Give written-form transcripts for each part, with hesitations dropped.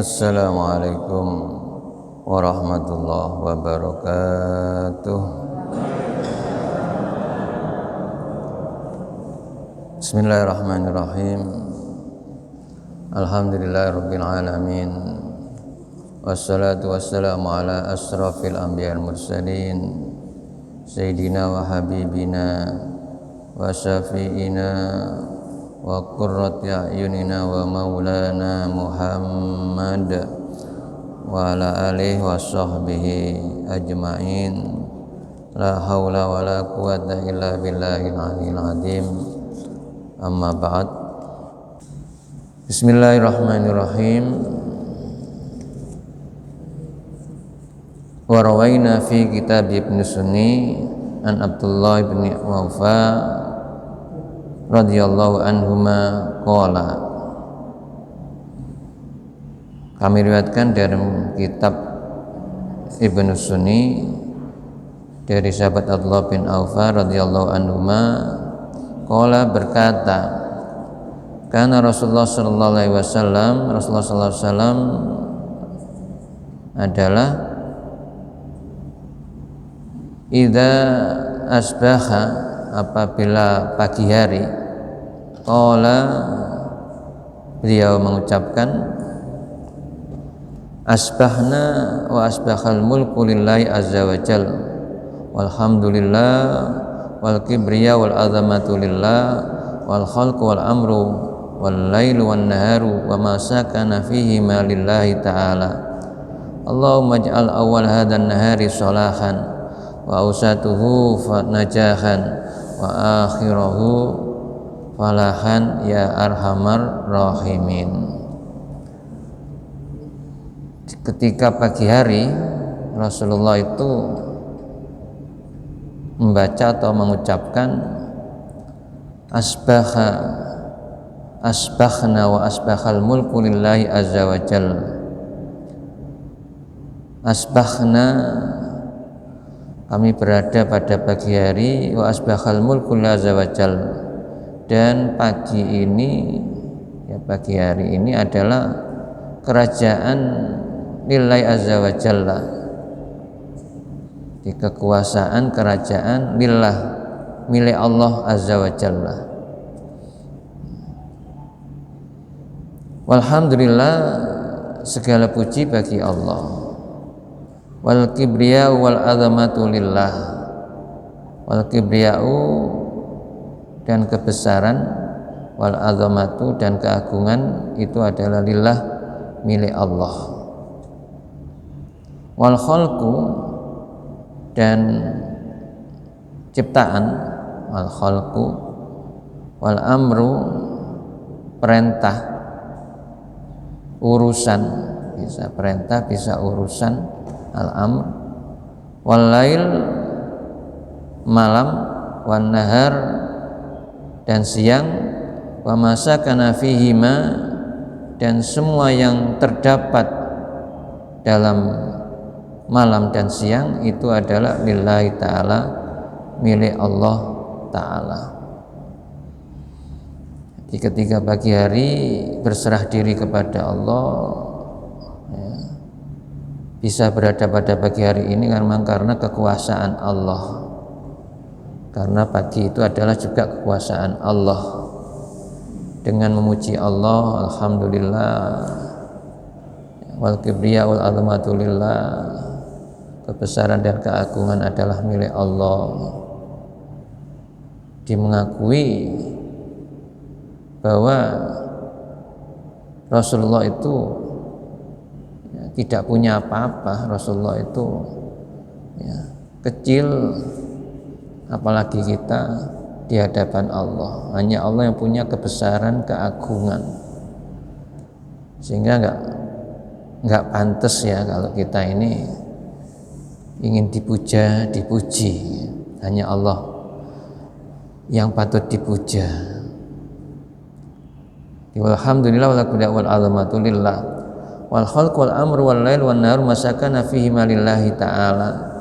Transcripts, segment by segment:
Assalamualaikum warahmatullahi wabarakatuh. Bismillahirrahmanirrahim. Alhamdulillahirabbil alamin. Wassalatu wassalamu ala asrafil anbiya'il mursalin sayyidina wa habibina wa syafi'ina wa qurrati a'yunina wa maulana Muhammad wa ala alihi wa sahbihi ajma'in. La haula wa la quwata illa billahil aliyyil azim. Amma ba'd. Bismillahirrahmanirrahim. Wa rawaina fi kitab Ibn Sunni an Abdullah bin Wafa radhiyallahu anhuma qala. Kami riwayatkan dari kitab Ibnu Sunni dari sahabat Abdullah bin Awfa radhiyallahu anhuma qala berkata, karena Rasulullah sallallahu alaihi wasallam adalah idza asbaha, apabila pagi hari, qala, beliau mengucapkan, asbahna wa asbahal mulku lillahi azza wa jal walhamdulillah wal kibriya wal azamatu lillah wal khalqu wal amru wal lailu wan naharu wa ma sakana fihi ma lillahi ta'ala. Allahumma ij'al awal hadan nahari salahan wa awsatuhu najahan wa akhirahu falahan ya arhamar rahimin. Ketika pagi hari Rasulullah itu membaca atau mengucapkan asbahna wa asbahal mulku lillahi azza wa jal. Asbahna, kami berada pada pagi hari, wa asbahal mulku lillahi azza wa jal, dan pagi ini, ya pagi hari ini adalah kerajaan lillahi azza wa jalla, di kekuasaan kerajaan lillah, milik Allah azza wa jalla. Walhamdulillah, segala puji bagi Allah. Wal kibriya'u wal azamatu lillah. Wal kibriya'u, dan kebesaran, wal azamatu, dan keagungan, itu adalah lillah, milik Allah. Wal khalqu, dan ciptaan, wal khalqu, wal amru, perintah, urusan, bisa perintah bisa urusan, al amr, wal lail, malam, wan nahar, dan siang, wa masakana fihima, dan semua yang terdapat dalam malam dan siang itu adalah lillahi ta'ala, milik Allah ta'ala. Jadi ketika pagi hari berserah diri kepada Allah, ya, bisa berada pada pagi hari ini karena kekuasaan Allah. Karena pagi itu adalah juga kekuasaan Allah. Dengan memuji Allah, alhamdulillah, wal kibriya wal azamatu lillah, kebesaran dan keagungan adalah milik Allah. Dimengakui bahwa Rasulullah itu tidak punya apa-apa. Rasulullah itu kecil, apalagi kita di hadapan Allah. Hanya Allah yang punya kebesaran, keagungan, sehingga nggak pantas ya kalau kita ini ingin dipuja, dipuji. Hanya Allah yang patut dipuja. Alhamdulillah wal qiyam wal azamatu lillah wal khalq wal amru wal lail wan nahar masakana fihi malillahi ta'ala.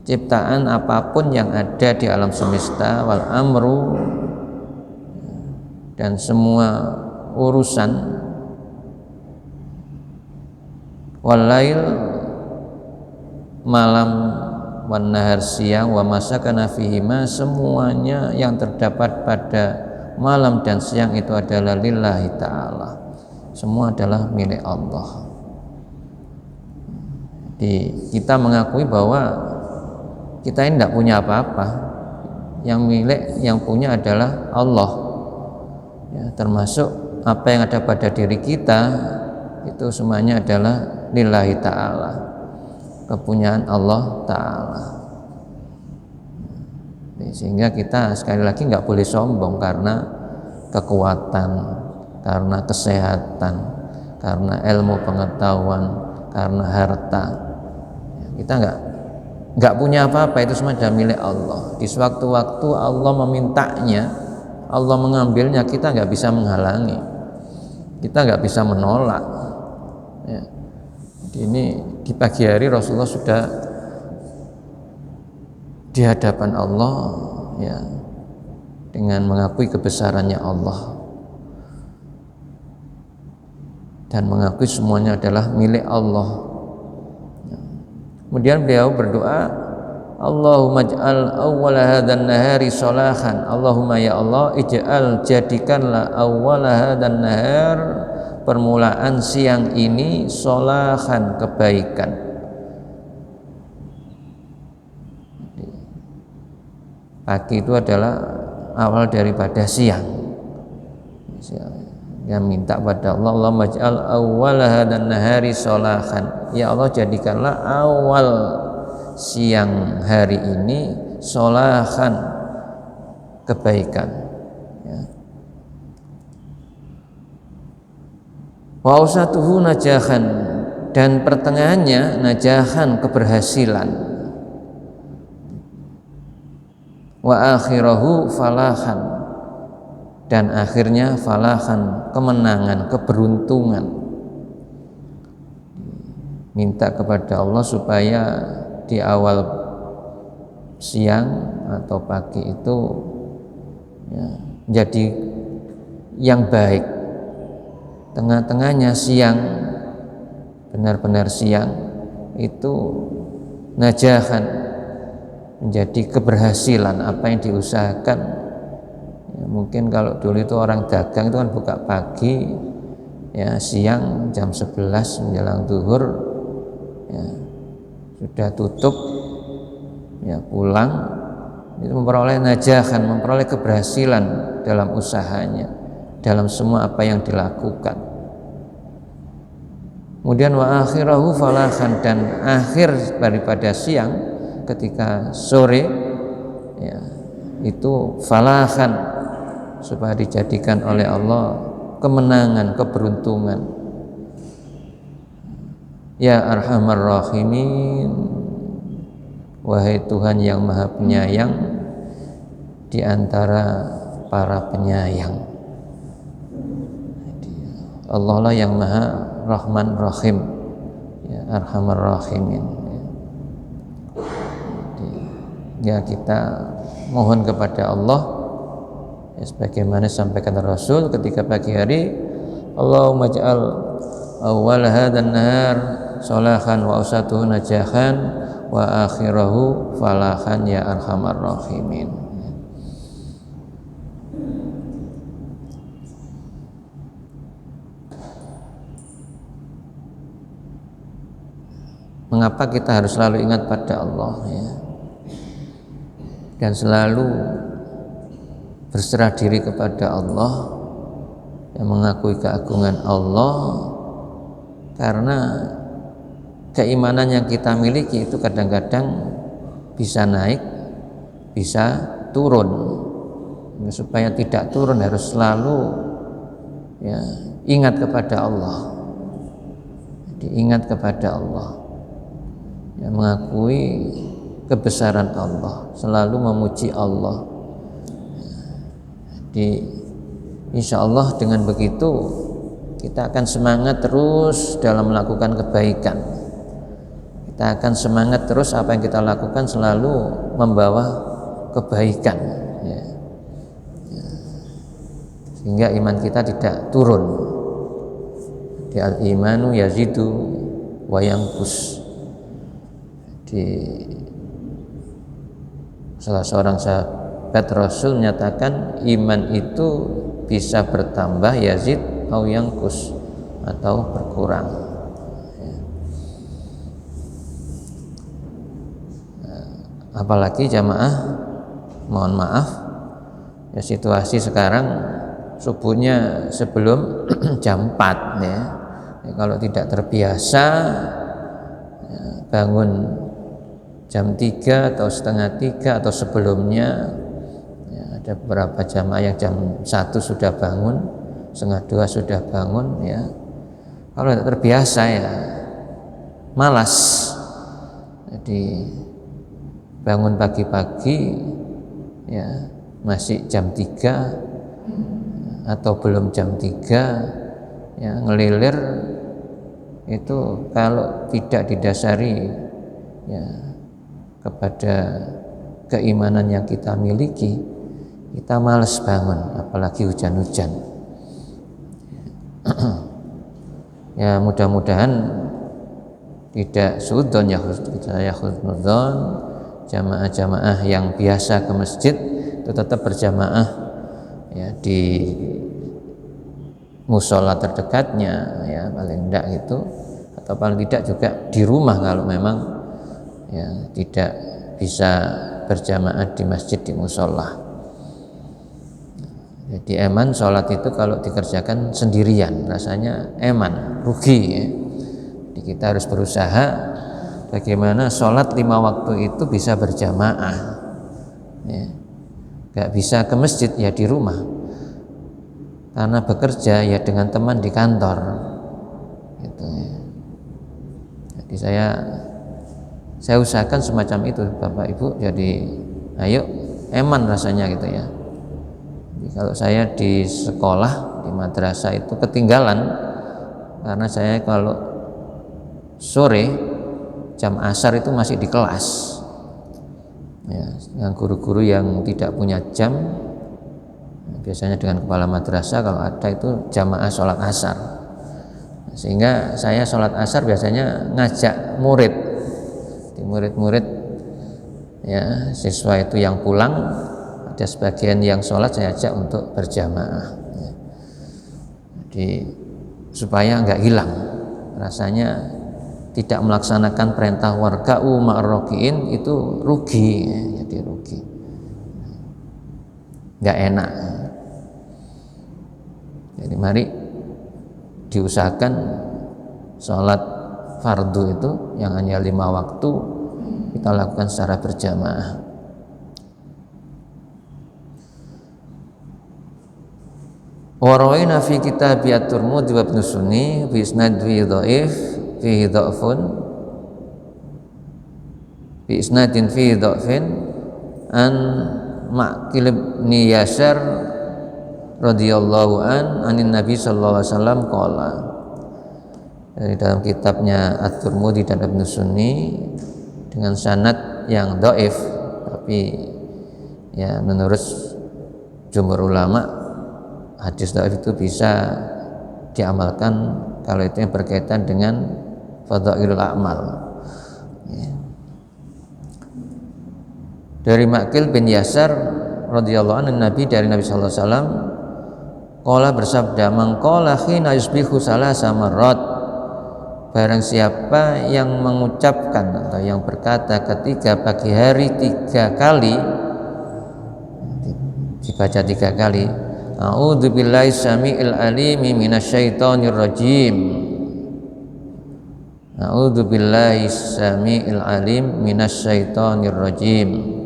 Ciptaan apapun yang ada di alam semesta, wal amru, dan semua urusan walail malam, wan nahar siang, wa masakana fihima semuanya yang terdapat pada malam dan siang itu adalah lillahi ta'ala, semua adalah milik Allah. Jadi kita mengakui bahwa kita ini tidak punya apa-apa, yang milik, yang punya adalah Allah ya, termasuk apa yang ada pada diri kita itu semuanya adalah lillahi ta'ala, kepunyaan Allah ta'ala. Sehingga kita sekali lagi nggak boleh sombong karena kekuatan, karena kesehatan, karena ilmu pengetahuan, karena harta. Kita nggak punya apa-apa, itu semua adalah milik Allah. Di sewaktu-waktu Allah memintanya, Allah mengambilnya, kita nggak bisa menghalangi, kita nggak bisa menolak ya. Ini di pagi hari Rasulullah sudah di hadapan Allah ya, dengan mengakui kebesarannya Allah dan mengakui semuanya adalah milik Allah. Kemudian beliau berdoa, Allahumma ij'al awwala hadzal nahari salahan. Allahumma ya Allah, ij'al jadikanlah awwala hadzal nahar, permulaan siang ini, salahan, kebaikan. Pagi itu adalah awal daripada siang. Yang minta pada Allah, Allahumma ij'al awwala hadzal nahari salahan. Ya Allah, jadikanlah awal siang hari ini salahan, kebaikan ya. Wa ausatuhu najahan, dan pertengahannya najahan, keberhasilan. Wa akhirahu falahan, dan akhirnya falahan, kemenangan, keberuntungan. Minta kepada Allah supaya di awal siang atau pagi itu ya, jadi yang baik, tengah-tengahnya siang, benar-benar siang itu najahan, menjadi keberhasilan apa yang diusahakan ya. Mungkin kalau dulu itu orang dagang itu kan buka pagi ya, siang jam 11 menjelang zuhur ya, sudah tutup ya, pulang itu memperoleh najahan, memperoleh keberhasilan dalam usahanya, dalam semua apa yang dilakukan. Kemudian wa akhirahu falahan, dan akhir daripada siang ketika sore ya, itu falahan, supaya dijadikan oleh Allah kemenangan, keberuntungan. Ya Arhamar Rahimin, wahai Tuhan yang Maha Penyayang di antara para penyayang. Allah lah yang Maha Rahman Rahim, ya Arhamar Rahimin. Ya, kita mohon kepada Allah ya, sebagaimana sampaikan Rasul ketika pagi hari, Allahumma ij'al awwal hadzal nahar salahan wa ausatuhu najahan wa akhirahu falahan ya Arhamar Rahimin. Mengapa kita harus selalu ingat pada Allah ya, dan selalu berserah diri kepada Allah, yang mengakui keagungan Allah, karena keimanan yang kita miliki itu kadang-kadang bisa naik, bisa turun. Supaya tidak turun harus selalu ya, ingat kepada Allah. Jadi ingat kepada Allah, ya, mengakui kebesaran Allah, selalu memuji Allah. Jadi insya Allah dengan begitu kita akan semangat terus dalam melakukan kebaikan. Kita akan semangat terus, apa yang kita lakukan selalu membawa kebaikan ya. Sehingga iman kita tidak turun. Al-imanu yazidu wayangkus. Di salah seorang sahabat Rasul menyatakan iman itu bisa bertambah yazid au yangkus, atau berkurang. Apalagi jamaah, mohon maaf ya, situasi sekarang subuhnya sebelum jam 4 ya. Kalau tidak terbiasa ya, bangun jam 3 atau setengah 3 atau sebelumnya ya, ada beberapa jamaah yang jam 1 sudah bangun, setengah 2 sudah bangun ya. Kalau tidak terbiasa ya malas. Jadi bangun pagi-pagi ya masih jam 3 atau belum jam 3 ya, ngelilir itu kalau tidak didasari ya kepada keimanan yang kita miliki, kita malas bangun, apalagi hujan-hujan. Ya mudah-mudahan tidak suudzon ya, saya husnudzon, jamaah-jamaah yang biasa ke masjid itu tetap berjamaah ya di musola terdekatnya ya, paling tidak gitu, atau paling tidak juga di rumah kalau memang ya tidak bisa berjamaah di masjid, di musola. Jadi eman sholat itu kalau dikerjakan sendirian rasanya eman, rugi ya. Jadi kita harus berusaha bagaimana sholat 5 waktu itu bisa berjamaah ya. Gak bisa ke masjid ya di rumah, karena bekerja ya dengan teman di kantor gitu ya. Jadi saya usahakan semacam itu Bapak Ibu. Jadi ayo eman rasanya gitu ya. Jadi kalau saya di sekolah, di madrasah itu ketinggalan, karena saya kalau sore jam asar itu masih di kelas ya, dengan guru-guru yang tidak punya jam, biasanya dengan kepala madrasah kalau ada itu jamaah sholat asar, sehingga saya sholat asar biasanya ngajak murid, di murid-murid ya, siswa itu yang pulang, ada sebagian yang sholat saya ajak untuk berjamaah ya. Jadi supaya nggak hilang rasanya, tidak melaksanakan perintah warka'u ma'ar-raki'in itu rugi ya, jadi rugi, nggak enak. Jadi mari diusahakan sholat fardu itu yang hanya 5 waktu kita lakukan secara berjamaah. Wa rawaina fi kitab at-Tirmidzi wa Ibnu Sunni bi isnad dhaif fihi dha'fun bi isnadin fihi dha'fin an Ma'qil bin Yasar radhiyallahu anin Nabi sallallahu alaihi wasallam qala. Dari dalam kitabnya At-Tirmidzi dan Ibnu Sunni dengan sanad yang dhaif, tapi ya menurut jumhur ulama hadis dhaif itu bisa diamalkan kalau itu yang berkaitan dengan fadhailul a'mal ya. Dari Ma'qil bin Yasar radhiyallahu anhu Nabi, dari Nabi sallallahu alaihi wasallam qala bersabda, man qala khina yusbihu salasa marrat, barang siapa yang mengucapkan atau yang berkata ketika pagi hari 3 kali, dibaca 3 kali, a'udzubillahi samiil alimi minasyaitonir rajim, a'udzubillahi samiil alim minasyaitonir rajim.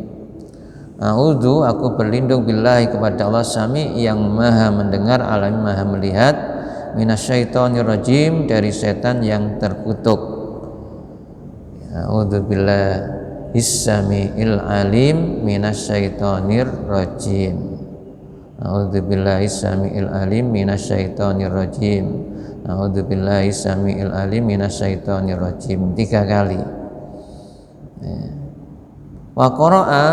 A'udzu, aku berlindung billahi kepada Allah Sami yang maha mendengar, alim maha melihat, minasyaitonir rajim, dari setan yang terkutuk. A'udzu billahi samiil alim minasyaitonir rajim. A'udzu billahi samiil alim minasyaitonir rajim. A'udzu billahi samiil alim minasyaitonir rajim 3 kali. Wa qara'a,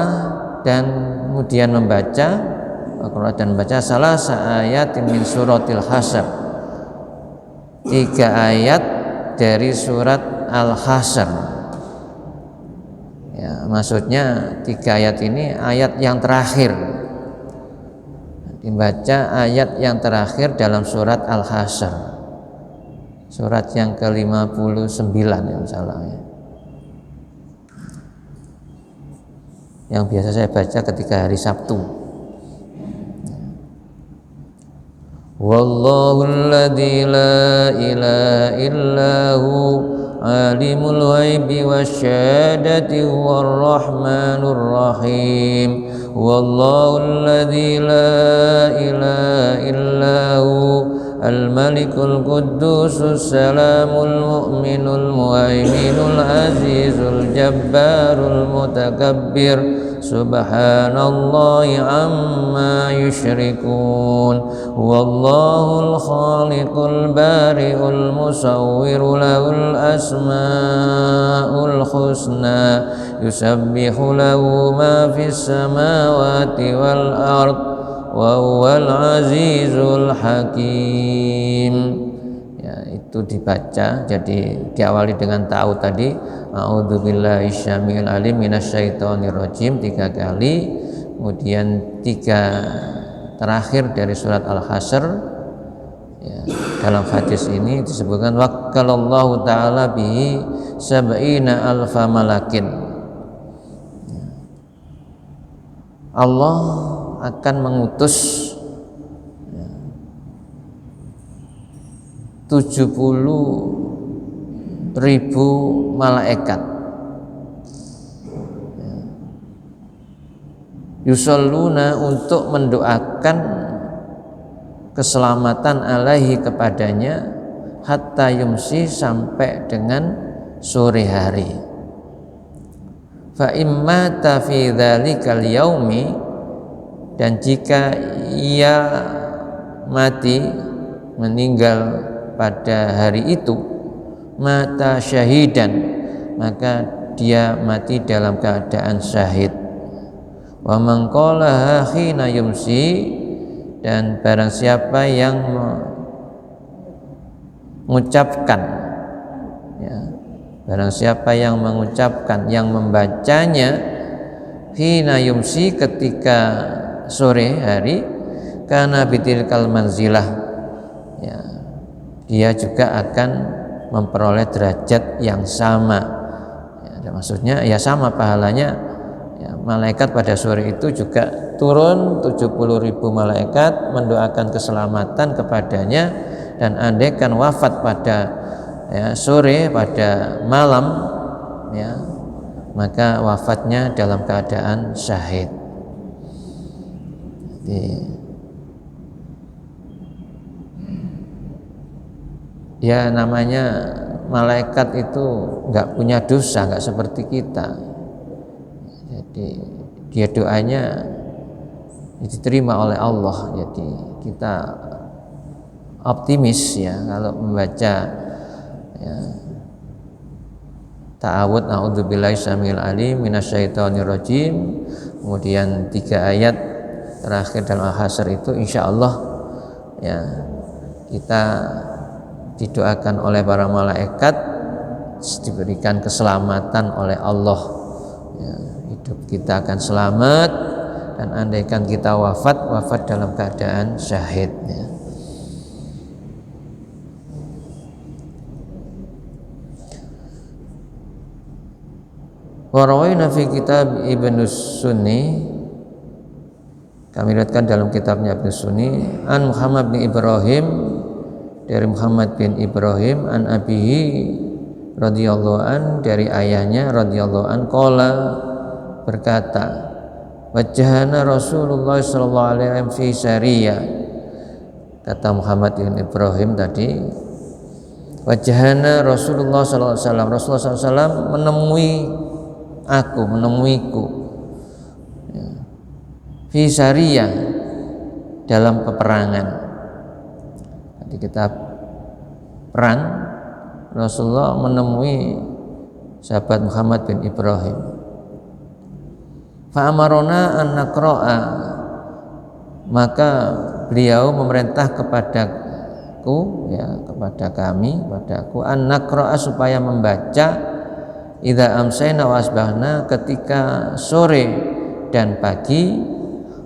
dan kemudian membaca salah ayatin min suratil Hasab, 3 ayat dari surat Al-Hasyr. Ya, maksudnya 3 ayat ini ayat yang terakhir. Dibaca ayat yang terakhir dalam surat Al-Hasyr. Surat yang ke-59 yang salah ya. Yang biasa saya baca ketika hari Sabtu. Wallahul ladzi la ilaha illahu alimul ghaibi wasyahadati warrahmanur rahim. Wallahul ladzi la ilaha illahu al-malikul quddusus salamul mu'minul muhaiminul azizul jabbarul mutakabbir. Subhanallahi amma yusyrikun. Wallahul khaliqul bari'ul musawwiru lahul asma'ul husna. Yusabbihu lahu ma fis samawati wal ard wa huwal azizul hakim. Ya, itu dibaca, jadi diawali dengan ta'awud tadi, a'udzubillahi syamiil alim minasyaitonir rajim 3 kali, kemudian 3 terakhir dari surat Al-Hasyr. Ya, dalam hadis ini disebutkan waqalallahu ta'ala bihi sab'ina alfa malakin. Allah akan mengutus 70.000 malaikat. Yusalluna untuk mendoakan keselamatan alaihi kepadanya hatta yumsi sampai dengan sore hari. Fa imma ta fi dzalikal yaumi, dan jika ia mati meninggal pada hari itu, mata syahidan, maka dia mati dalam keadaan syahid. Wa man qalaha khina yumsi, dan barang siapa yang mengucapkan, ya, barang siapa yang mengucapkan, yang membacanya khina yumsi ketika sore hari, kana bitilkal manzilah, ya, dia juga akan memperoleh derajat yang sama. Ya, maksudnya ya sama pahalanya. Ya, malaikat pada sore itu juga turun 70.000 malaikat mendoakan keselamatan kepadanya, dan andaikan wafat pada sore, pada malam, ya, maka wafatnya dalam keadaan syahid. Ya, namanya malaikat itu nggak punya dosa, nggak seperti kita. Jadi dia doanya diterima oleh Allah. Jadi kita optimis ya kalau membaca ya, ta'awud a'udzubillahi syamiil alim minasyaitonir rajim, kemudian 3 ayat terakhir dalam Al-Hasyr itu insyaallah ya kita didoakan oleh para malaikat, diberikan keselamatan oleh Allah, ya, hidup kita akan selamat, dan andaikan kita wafat dalam keadaan syahid, ya. Warawayna fi kitab Ibnu Sunni, kami lihatkan dalam kitabnya Ibnu Sunni, an Muhammad bin Ibrahim, dari Muhammad bin Ibrahim, an abihi radhiyallahu an, dari ayahnya radhiyallahu an, qala, berkata, wajhana Rasulullah sallallahu alaihi wasallam fi sariyah. Kata Muhammad bin Ibrahim tadi, wajhana Rasulullah sallallahu alaihi wasallam, Rasulullah sallallahu alaihi wasallam menemuiku ya, fi sariyah, dalam peperangan. Kita perang, Rasulullah menemui sahabat Muhammad bin Ibrahim. Fa'amarona an naqra'a, maka beliau memerintah kepada kepadaku, ya kepada kami, padaku, an naqra'a supaya membaca idza amsayna wa asbahna, ketika sore dan pagi,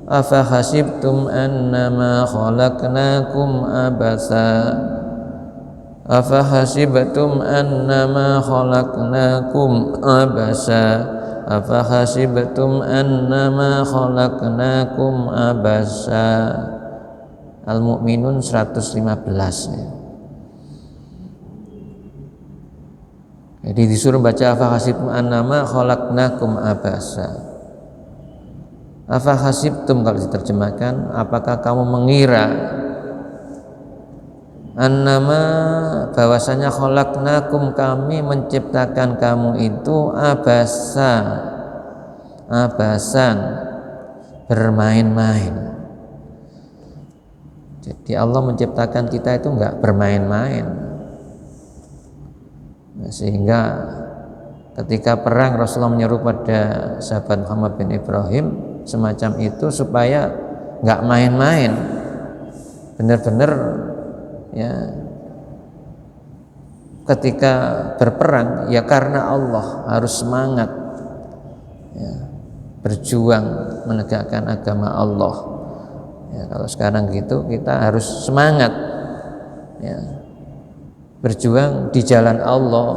afa hasibtum annama khalaqnakum abasa, afa hasibtum annama khalaqnakum abasa, afa hasibtum annama khalaqnakum abasa. Al-Mu'minun 115 ya. Jadi disuruh baca afa hasibtum annama khalaqnakum abasa. Afa hasibtum, kalau diterjemahkan, apakah kamu mengira, annama, bahwasanya, khalaqnakum, kami menciptakan kamu itu abasa, abasan, bermain-main. Jadi Allah menciptakan kita itu enggak bermain-main. Sehingga ketika perang Rasulullah menyeru pada sahabat Muhammad bin Ibrahim semacam itu supaya enggak main-main, benar-benar ya ketika berperang ya karena Allah, harus semangat ya, berjuang menegakkan agama Allah. Ya, kalau sekarang gitu kita harus semangat ya, berjuang di jalan Allah,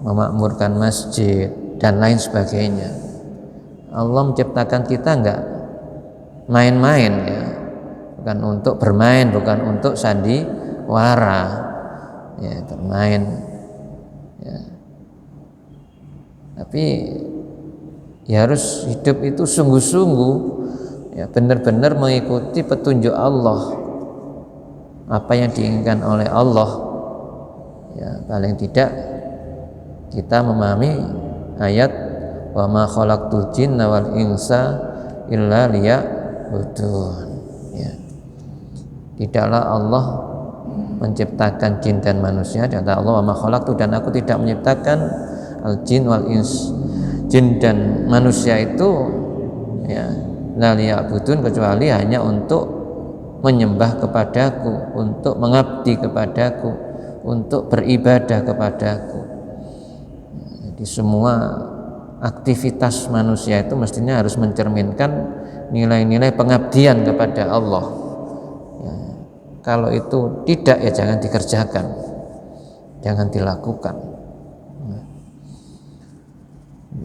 memakmurkan masjid dan lain sebagainya. Allah menciptakan kita enggak main-main ya, bukan untuk bermain, bukan untuk sandiwara ya, bermain ya. Tapi ya harus hidup itu sungguh-sungguh ya, benar-benar mengikuti petunjuk Allah, apa yang diinginkan oleh Allah ya. Paling tidak kita memahami ayat wa ma khalaqtul jinna wal insa illa liya'budun ya. Tidaklah Allah menciptakan jin dan manusia, kata Allah, wa ma khalaqtu, dan aku tidak menciptakan al jin wal ins, jin dan manusia itu ya, la liya'budun, kecuali hanya untuk menyembah kepadaku, untuk mengabdi kepadaku, untuk beribadah kepadaku. Jadi semua aktivitas manusia itu mestinya harus mencerminkan nilai-nilai pengabdian kepada Allah ya. Kalau itu tidak ya jangan dikerjakan, jangan dilakukan.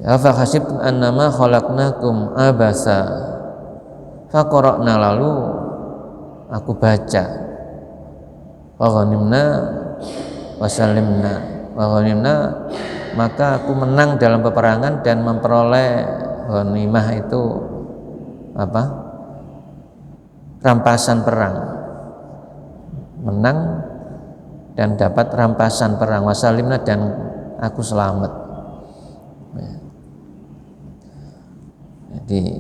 Afa hasibtum annama khalaqnakum abasa, faqara'na, lalu aku baca, wa ghanimna wa salimna, wa ghanimna, maka aku menang dalam peperangan dan memperoleh ghanimah itu apa? Rampasan perang, menang dan dapat rampasan perang, wa salimna, dan aku selamat. Jadi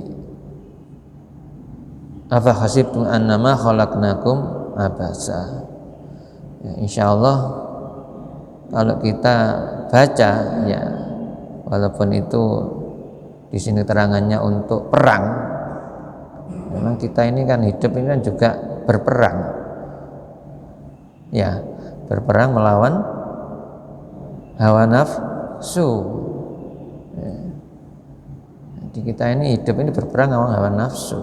afa hasibtum annama khalaqnakum abasa ya, insyaallah kalau kita baca ya, walaupun itu di sini terangannya untuk perang, memang kita ini kan hidup ini kan juga berperang ya, berperang melawan hawa nafsu ya. Jadi kita ini hidup ini berperang melawan hawa nafsu,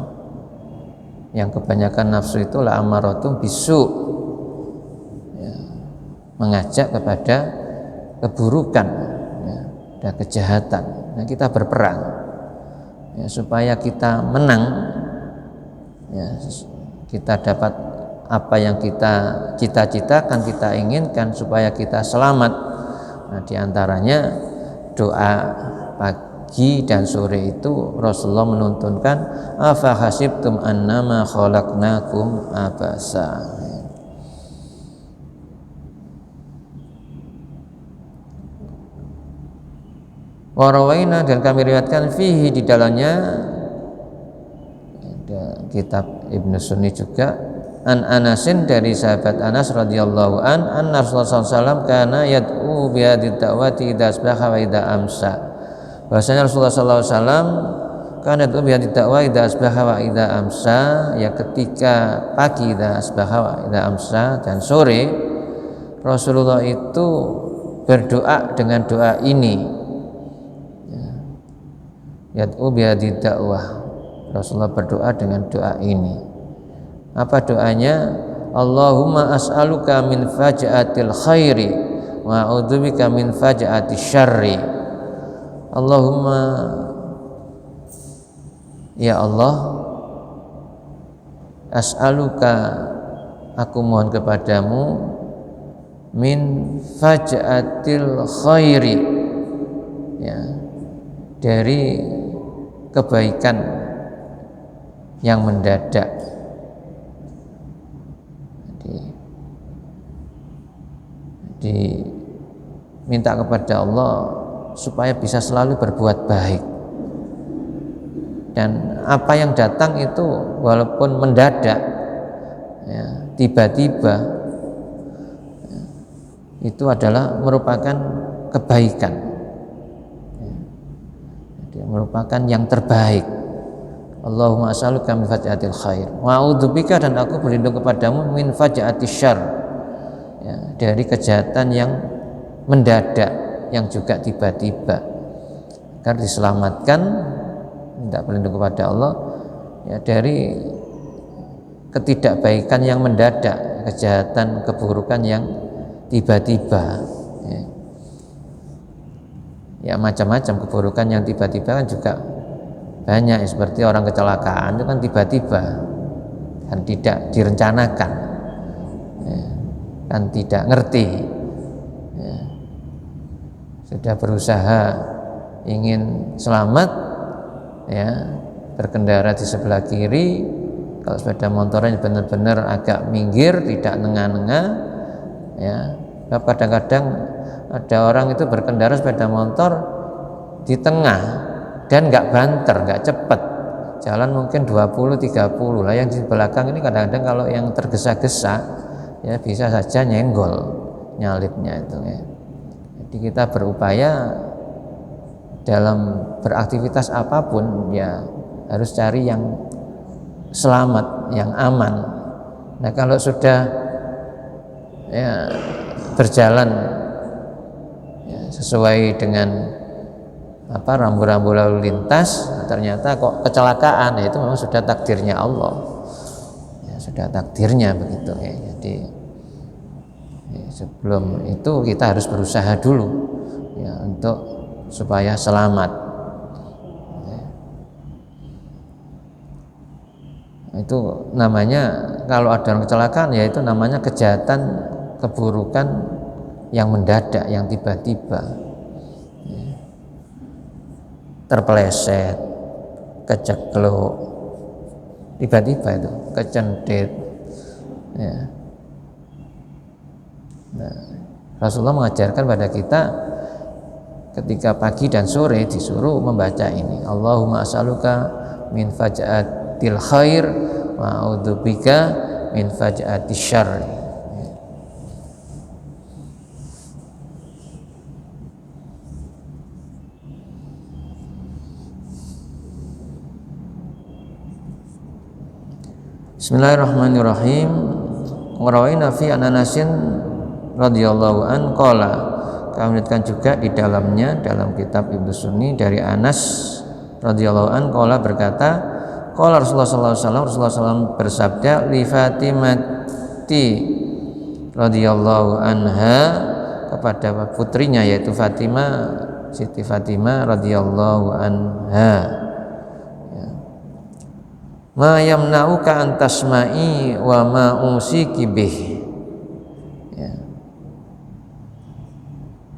yang kebanyakan nafsu itu la amaratum bisu ya, mengajak kepada keburukan ya, dan kejahatan. Nah, kita berperang ya, supaya kita menang ya, kita dapat apa yang kita cita-citakan, kita inginkan, supaya kita selamat. Nah, diantaranya doa pagi dan sore itu Rasulullah menuntunkan afa hasibtum annama khalaqnakum abasa. Warawaina, dan kami riwayatkan fihi, di dalamnya ada kitab Ibnu Sunni juga, an Anasin, dari sahabat Anas radhiyallahu an Rasulullah SAW kana yad'u bi hadhihi da'wati idza asbaha wa idza amsa. Bahwasanya Rasulullah SAW Karena itu biar dakwah idza asbaha wa idza amsa, ya ketika pagi idza asbaha wa idza amsa dan sore Rasulullah itu berdoa dengan doa ini. Yad'u biadi dakwah. Rasulullah berdoa dengan doa ini. Apa doanya? Allahumma as'aluka min faja'atil khairi wa a'udzubika min faja'atil syarri. Allahumma, ya Allah, as'aluka, aku mohon kepadamu, min faj'atil khairi, ya, dari kebaikan yang mendadak. Diminta kepada Allah supaya bisa selalu berbuat baik, dan apa yang datang itu walaupun mendadak, ya, tiba-tiba, ya, itu adalah merupakan kebaikan, ya, jadi merupakan yang terbaik. Allahumma as'aluka min faja'atil khair wa a'udzubika, dan aku berlindung kepadamu min faja'atis syarr, ya, dari kejahatan yang mendadak, yang juga tiba-tiba, agar diselamatkan, minta berlindung kepada Allah, ya, dari ketidakbaikan yang mendadak, kejahatan, keburukan yang tiba-tiba, ya. Ya, macam-macam keburukan yang tiba-tiba kan juga banyak, seperti orang kecelakaan itu kan tiba-tiba, dan tidak direncanakan, ya, kan tidak ngerti, ya, sudah berusaha ingin selamat, ya, berkendara di sebelah kiri, kalau sepeda motornya benar-benar agak minggir, tidak nengah-nengah, ya. Kadang-kadang ada orang itu berkendara sepeda motor di tengah dan nggak banter, nggak cepat, jalan mungkin 20-30 lah, yang di belakang ini kadang-kadang kalau yang tergesa-gesa, ya, bisa saja nyenggol nyalipnya itu, ya. Jadi kita berupaya dalam beraktivitas apapun, ya, harus cari yang selamat, yang aman. Nah, kalau sudah, ya, berjalan, ya, sesuai dengan rambu-rambu lalu lintas, ternyata kok kecelakaan, ya, itu memang sudah takdirnya Allah, ya, sudah takdirnya begitu, ya. Jadi, ya, sebelum itu kita harus berusaha dulu, ya, untuk supaya selamat, ya. Itu namanya, kalau ada orang kecelakaan, ya itu namanya kejahatan, keburukan yang mendadak, yang tiba-tiba, ya. Terpeleset, kecekluk, tiba-tiba itu kecendit, ya. Nah, Rasulullah mengajarkan pada kita ketika pagi dan sore disuruh membaca ini, Allahumma as'aluka min faja'atil khair wa a'udzubika min faja'atis syarr. Bismillahirrahmanirrahim. Warawina fi Anasin radhiyallahu an qala, kami lihatkan juga di dalamnya, dalam kitab Ibnu Sunni, dari Anas radhiyallahu an qala berkata, qala Rasulullah sallallahu alaihi wasallam, Rasulullah SAW bersabda, li Fatimati radhiyallahu anha, kepada putrinya yaitu Fatimah, Siti Fatimah radhiyallahu anha, ma yamna'uka an tasma'i wa ma usiki bih, ya.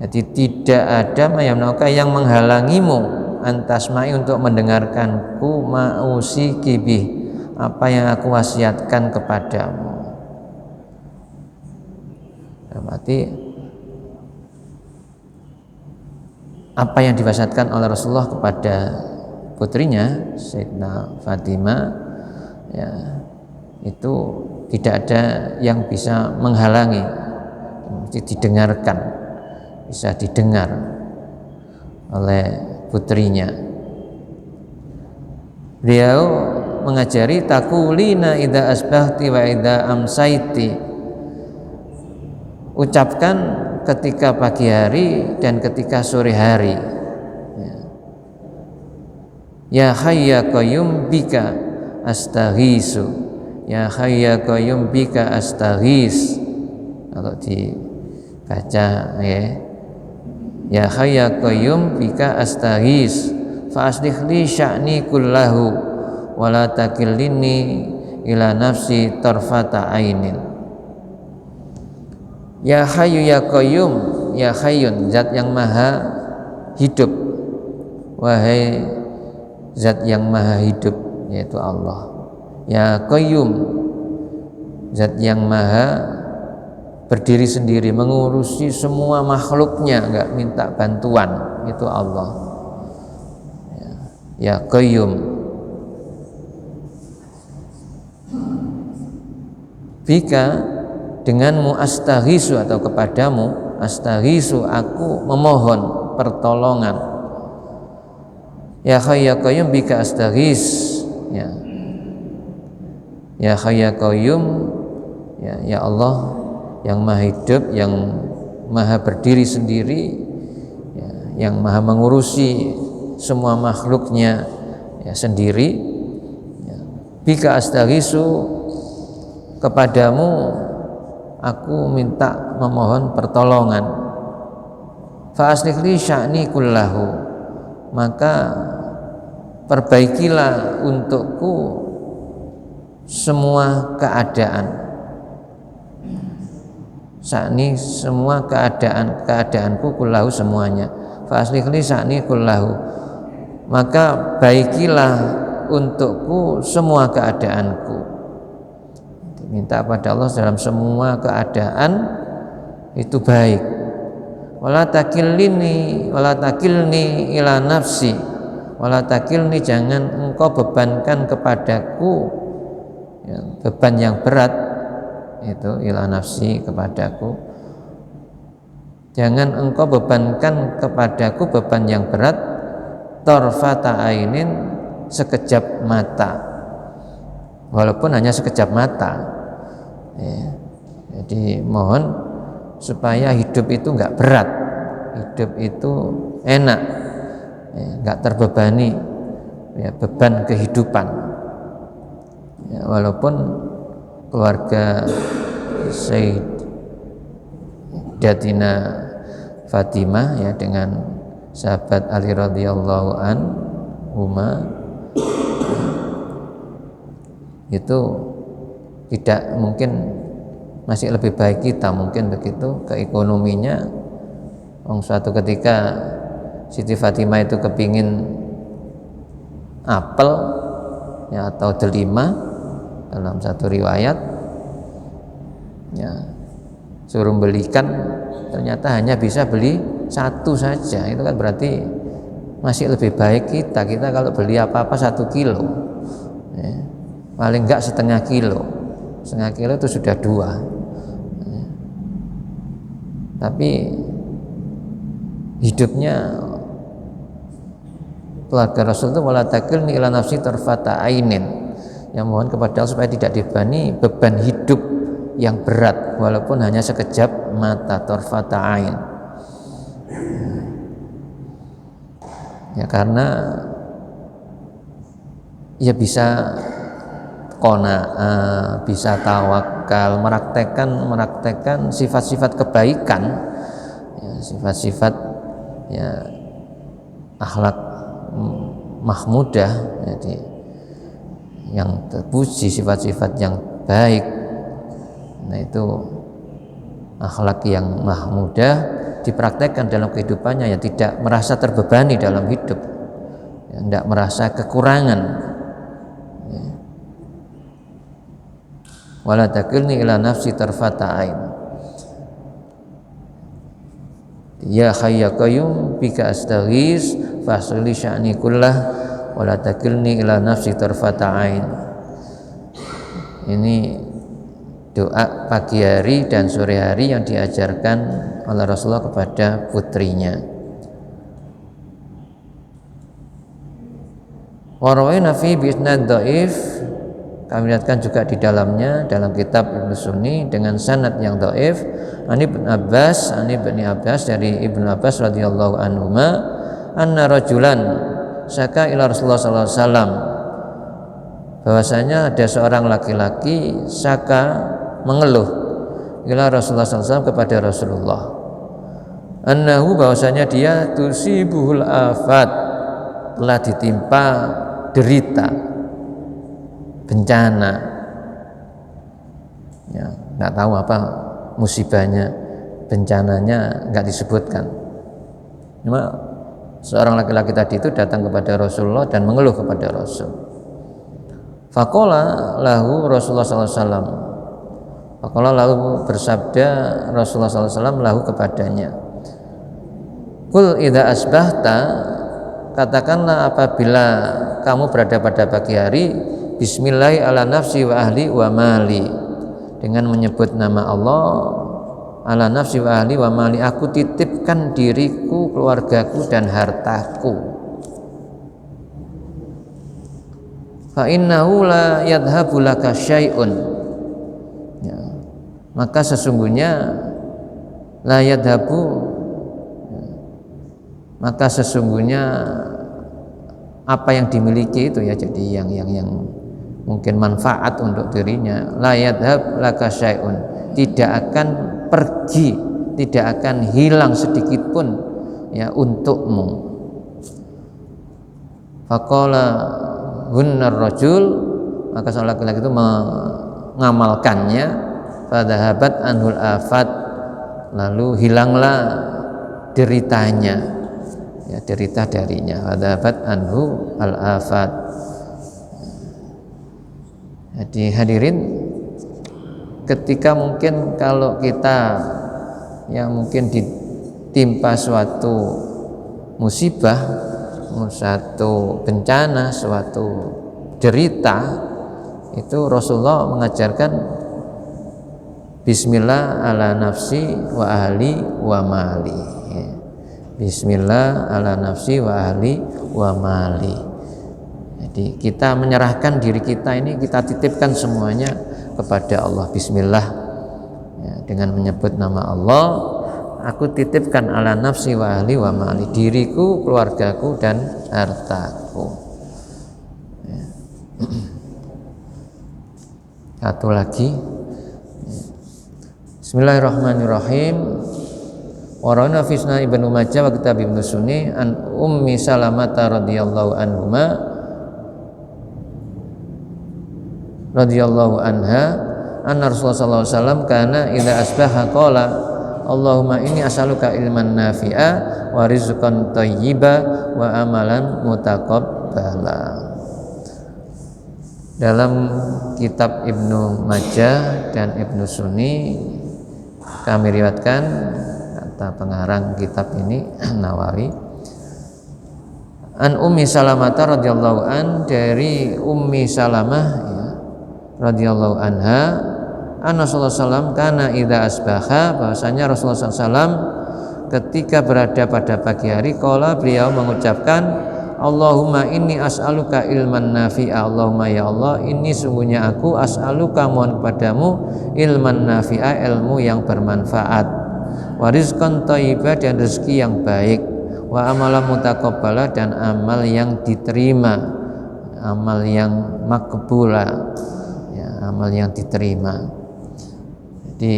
Jadi tidak ada ma yamna'uka, yang menghalangimu, an tasma'i, untuk mendengarkanku, ma usiki bih, apa yang aku wasiatkan kepadamu. Berarti apa yang diwasiatkan oleh Rasulullah kepada putrinya Sayyidina Fatimah, ya, itu tidak ada yang bisa menghalangi, mesti didengarkan, bisa didengar oleh putrinya. Beliau mengajari takulina idza asbahti wa idza amsaiti, ucapkan ketika pagi hari dan ketika sore hari. Ya hayy ya qayyum bika astaghisu, ya hayy ya qayyum bika astaghis. Kalau dibaca ya hayy ya qayyum bika astaghis fa aslih li sya'ni kullahu wa la takilni ila nafsi tarfata ainin. Ya hayyu ya qayyum, ya hayyun, zat yang maha hidup, wahai zat yang maha hidup, yaitu Allah. Ya qayyum, zat yang maha berdiri sendiri, mengurusi semua makhluknya, enggak minta bantuan, itu Allah. Ya qayyum bika, denganmu astaghisu, atau kepadamu astaghisu, aku memohon pertolongan. Ya hayy ya qayyum bika astaghis, ya hayy ya qayyum, ya Allah yang maha hidup, yang maha berdiri sendiri, yang maha mengurusi semua makhluknya sendiri. Bika astaghisu, kepadamu aku minta memohon pertolongan. Fa aslih li sya'ni kullahu, maka perbaikilah untukku semua keadaan. Sya'ni, semua keadaanku, kullahu, semuanya. Fa aslih li sya'ni kullahu, maka baikilah untukku semua keadaanku. Minta pada Allah dalam semua keadaan itu baik. Wala takilni ila nafsi, wala takilni, jangan engkau bebankan kepadaku beban yang berat, itu ila nafsi, kepadaku. Jangan engkau bebankan kepadaku beban yang berat, tarfata ainin, sekejap mata, walaupun hanya sekejap mata. Jadi mohon supaya hidup itu enggak berat, hidup itu enak, enggak terbebani beban kehidupan. Walaupun keluarga Sayyidatina Fatimah dengan sahabat Ali radhiyallahu anhuma itu tidak mungkin, masih lebih baik kita mungkin begitu keekonominya. Suatu ketika Siti Fatimah itu kepingin apel atau delima dalam satu riwayat, suruh belikan, ternyata hanya bisa beli satu saja. Itu kan berarti masih lebih baik kita kalau beli apa-apa 1 kilo, paling enggak setengah kilo itu sudah 2. Tapi hidupnya keluarga Rasul itu wala takilni ila nafsi tarfata ainin, yang mohon kepada Allah supaya tidak dibani beban hidup yang berat walaupun hanya sekejap mata, tarfata ain. Karena bisa qanaah, bisa tawakal, meraktekkan sifat-sifat kebaikan, sifat-sifat akhlak mahmudah, jadi yang terpuji, sifat-sifat yang baik. Nah, itu akhlak yang mahmudah dipraktekkan dalam kehidupannya, tidak merasa terbebani dalam hidup, tidak merasa kekurangan. Wala takilni ila nafsi tarfata ain. Ya hayy ya qayyum bika astaghis fasli sya'ni kullah wala takilni ila nafsi tarfata ain. Ini doa pagi hari dan sore hari yang diajarkan oleh Rasulullah kepada putrinya. Wa rawaina fi bi isnad dhaif, kami lihatkan juga di dalamnya dalam kitab Ibnu Sunni dengan sanad yang dhaif, Ani bin Abbas dari Ibnu Abbas radhiyallahu anhuma, anna rajulan syaka ila Rasulullah sallallahu alaihi wasallam, bahwasanya ada seorang laki-laki syaka mengeluh ila Rasulullah sallallahu alaihi wasallam kepada Rasulullah, annahu bahwasanya dia tusibuhul afat, telah ditimpa derita, bencana, ya nggak tahu apa musibahnya, bencananya nggak disebutkan. Cuma seorang laki-laki tadi itu datang kepada Rasulullah dan mengeluh kepada Rasul. Faqala lahu Rasulullah sallallahu alaihi wasallam, faqala lahu, bersabda Rasulullah sallallahu alaihi wasallam lahu kepadanya, qul idza asbahta, katakanlah apabila kamu berada pada pagi hari, bismillahi ala nafsi wa ahli wa mali, dengan menyebut nama Allah, ala nafsi wa ahli wa mali, aku titipkan diriku, keluargaku dan hartaku. Fa innahu la yadhhabu laka syai'un, ya, maka sesungguhnya la yadhhabu, maka sesungguhnya apa yang dimiliki itu ya, jadi yang mungkin manfaat untuk dirinya, la yadhhab laka syai'un, tidak akan pergi, tidak akan hilang sedikit pun ya untukmu. Faqala hunnar rajul, maka seorang laki-laki itu mengamalkannya, fadhahabat anhul afat, lalu hilanglah deritanya, ya, derita darinya, fadhahabat anhu al afat. Jadi hadirin, ketika mungkin kalau kita yang mungkin ditimpa suatu musibah, suatu bencana, suatu derita, itu Rasulullah mengajarkan bismillah ala nafsi wa ahli wa mali, bismillah ala nafsi wa ahli wa mali. Jadi kita menyerahkan diri kita ini, kita titipkan semuanya kepada Allah. Bismillah, ya, dengan menyebut nama Allah, aku titipkan ala nafsi wa ahli wa mali, diriku, keluargaku dan hartaku. Ya. Satu lagi, bismillahirrahmanirrahim. Warana fisna ibnu Majah wa kitab Ibnu Sunni an Ummi Salamah radhiyallahu anha, anna Rasulullah sallallahu alaihi wasallam kana idza asbaha qala Allahumma inni as'aluka ilman nafi'a wa rizqan thayyiba wa amalan mutaqabbala. Dalam kitab Ibnu Majah dan Ibnu Sunni kami riwayatkan, kata pengarang kitab ini Nawawi, an Ummi Salamah radhiyallahu an, dari Ummi Salamah ya, radhiyallahu anha, anna Rasulullah sallallahu kana idza asbaha, bahwasanya Rasulullah sallallahu ketika berada pada pagi hari, qala, beliau mengucapkan, Allahumma inni as'aluka ilman nafi'a, Allahumma ya Allah, ini sungguhnya aku as'aluka, mohon kepadamu, ilman nafi'a, ilmu yang bermanfaat, wa rizqan thayyiba, dan rezeki yang baik, wa amalan mutaqabbala, dan amal yang diterima, amal yang makbula, ya, amal yang diterima. Jadi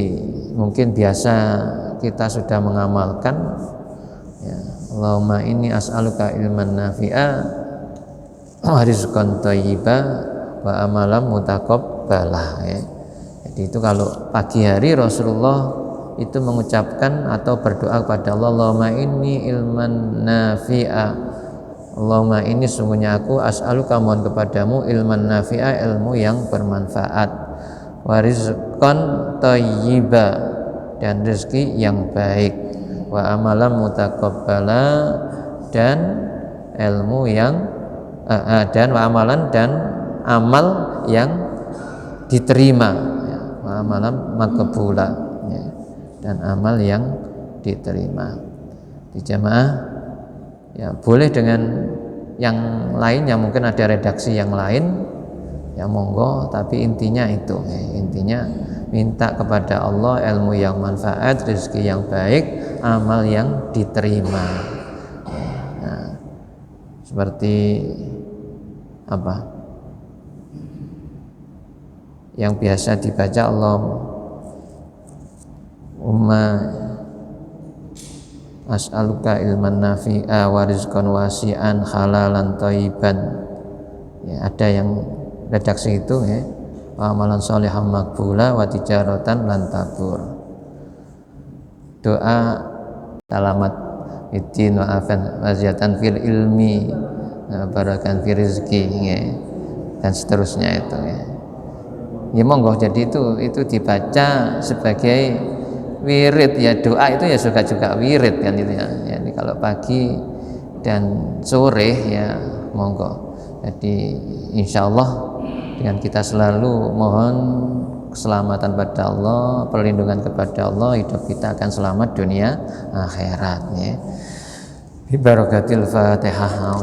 mungkin biasa kita sudah mengamalkan, ya, Allahumma inni as'aluka ilman nafi'a wa rizqan thayyiba wa amalan mutaqabbala, ya. Jadi itu kalau pagi hari Rasulullah itu mengucapkan atau berdoa kepada Allah, Allahumma inni ilman nafi'a, Allahumma inni sungguhnya aku as'aluka, mohon kepadamu, ilman nafi'a, ilmu yang bermanfaat, wa rizqan thayyiba, dan rezeki yang baik, wa amalan mutaqabbala, dan ilmu yang dan wa amalan, dan amal yang diterima, ya, wa amalan maqbula, ya, dan amal yang diterima. Di jamaah ya boleh dengan yang lainnya mungkin ada redaksi yang lain ya monggo, tapi intinya itu intinya minta kepada Allah ilmu yang manfaat, rezeki yang baik, amal yang diterima. Nah, seperti apa yang biasa dibaca Allahumma as'aluka ilman nafi'a wa rizqan wasi'an halalan thayyiban. Ya, ada yang redaksi itu ya, wa amalan sholihan maqbula wa tijaratan lan tabur. Doa salamat idin wa afan waziyatan fil ilmi barakan fil rizki ya, dan seterusnya itu ya. Ya monggo, jadi itu dibaca sebagai wirid ya, doa itu ya juga wirid kan itu ya. Jadi kalau pagi dan sore ya monggo. Jadi insya Allah dengan kita selalu mohon keselamatan pada Allah, perlindungan kepada Allah, hidup kita akan selamat dunia akhirat ya. Bi barakatil Fatihah.